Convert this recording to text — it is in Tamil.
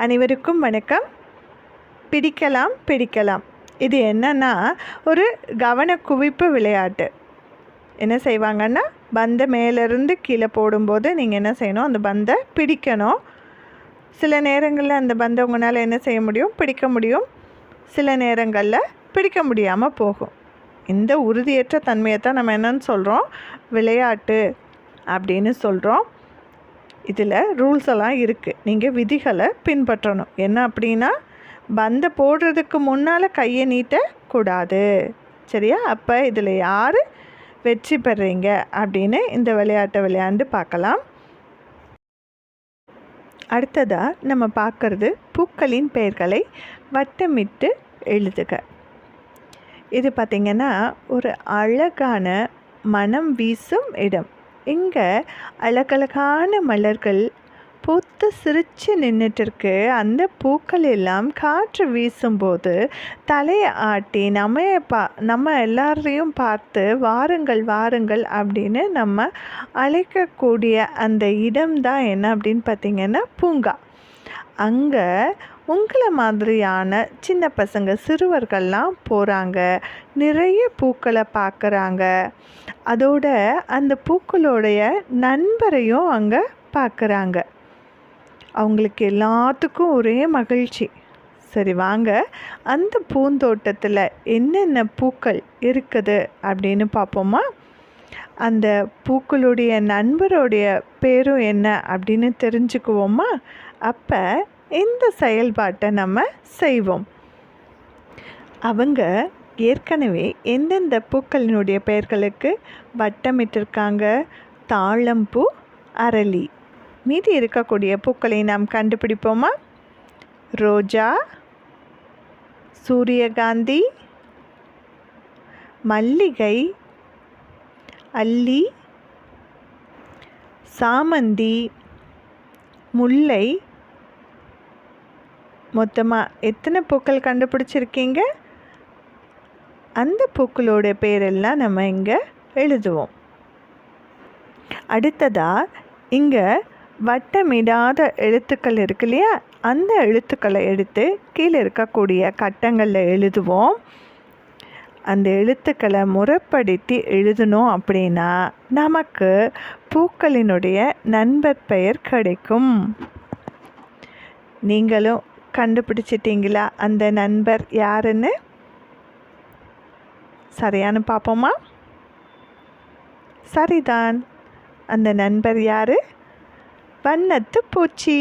அனைவருக்கும் வணக்கம். பிடிக்கலாம் பிடிக்கலாம் இது என்னன்னா ஒரு கவனக்குவிப்பு விளையாட்டு. என்ன செய்வாங்கன்னா, பந்தை மேலேருந்து கீழே போடும்போது நீங்கள் என்ன செய்யணும், அந்த பந்தை பிடிக்கணும். சில நேரங்களில் அந்த பந்தை உங்களால் என்ன செய்ய முடியும், பிடிக்க முடியும். சில நேரங்களில் பிடிக்க முடியாமல் போகும். இந்த உறுதியற்ற தன்மையை தான் நம்ம என்னன்னு சொல்கிறோம், விளையாட்டு அப்படின்னு சொல்கிறோம். இதில் ரூல்ஸ் எல்லாம் இருக்குது. நீங்கள் விதிகளை பின்பற்றணும். என்ன அப்படின்னா, பந்தை போடுறதுக்கு முன்னால் கையை நீட்டக்கூடாது. சரியா? அப்போ இதில் யார் வெற்றி பெறுறீங்க அப்படின்னு இந்த விளையாட்டை விளையாண்டு பார்க்கலாம். அடுத்ததாக நம்ம பார்க்குறது பூக்களின் பெயர்களை வட்டமிட்டு எழுதுக. இது பார்த்திங்கன்னா ஒரு அழகான மனம் வீசும் இடம். இங்கே அழகழகான மலர்கள் பூத்து சிரித்து நின்றுட்டுருக்கு. அந்த பூக்கள் எல்லாம் காற்று வீசும்போது தலையை ஆட்டி நம்ம எல்லாரையும் பார்த்து வாருங்கள் வாருங்கள் அப்படின்னு நம்ம அழைக்கக்கூடிய அந்த இடம்தான் என்ன அப்படின்னு பார்த்திங்கன்னா பூங்கா. அங்கே உங்களை மாதிரியான சின்ன பசங்க, சிறுவர்கள்லாம் போகிறாங்க. நிறைய பூக்களை பார்க்குறாங்க. அதோட அந்த பூக்களுடைய நண்பரையும் அங்கே பார்க்குறாங்க. அவங்களுக்கு எல்லாத்துக்கும் ஒரே மகிழ்ச்சி. சரி, வாங்க அந்த பூந்தோட்டத்தில் என்னென்ன பூக்கள் இருக்குது அப்படின்னு பார்ப்போமா? அந்த பூக்களுடைய நண்பருடைய பேரும் என்ன அப்படின்னு தெரிஞ்சுக்குவோமா? அப்போ இந்த செயல்பாட்டை நம்ம செய்வோம். அவங்க ஏற்கனவே எந்தெந்த பூக்களினுடைய பெயர்களுக்கு வட்டமிட்டிருக்காங்க? தாழம்பூ, அரளி. மீதி இருக்கக்கூடிய பூக்களை நாம் கண்டுபிடிப்போமா? ரோஜா, சூரியகாந்தி, மல்லிகை, அல்லி, சாமந்தி, முல்லை. மொத்தமாக எத்தனை பூக்கள் கண்டுபிடிச்சிருக்கீங்க? அந்த பூக்களோட பேரெல்லாம் நம்ம இங்கே எழுதுவோம். அடுத்ததாக இங்கே வட்டமிடாத எழுத்துக்கள் இருக்கு இல்லையா, அந்த எழுத்துக்களை எடுத்து கீழே இருக்கக்கூடிய கட்டங்களில் எழுதுவோம். அந்த எழுத்துக்களை முறைப்படுத்தி எழுதணும் அப்படின்னா நமக்கு பூக்களினுடைய நண்பர் பெயர் கிடைக்கும். நீங்களும் கண்டுபிடிச்சிட்டிங்களா அந்த நண்பர் யாருன்னு? சரியானு பார்ப்போமா? சரிதான். அந்த நண்பர் யார்? வண்ணத்து பூச்சி.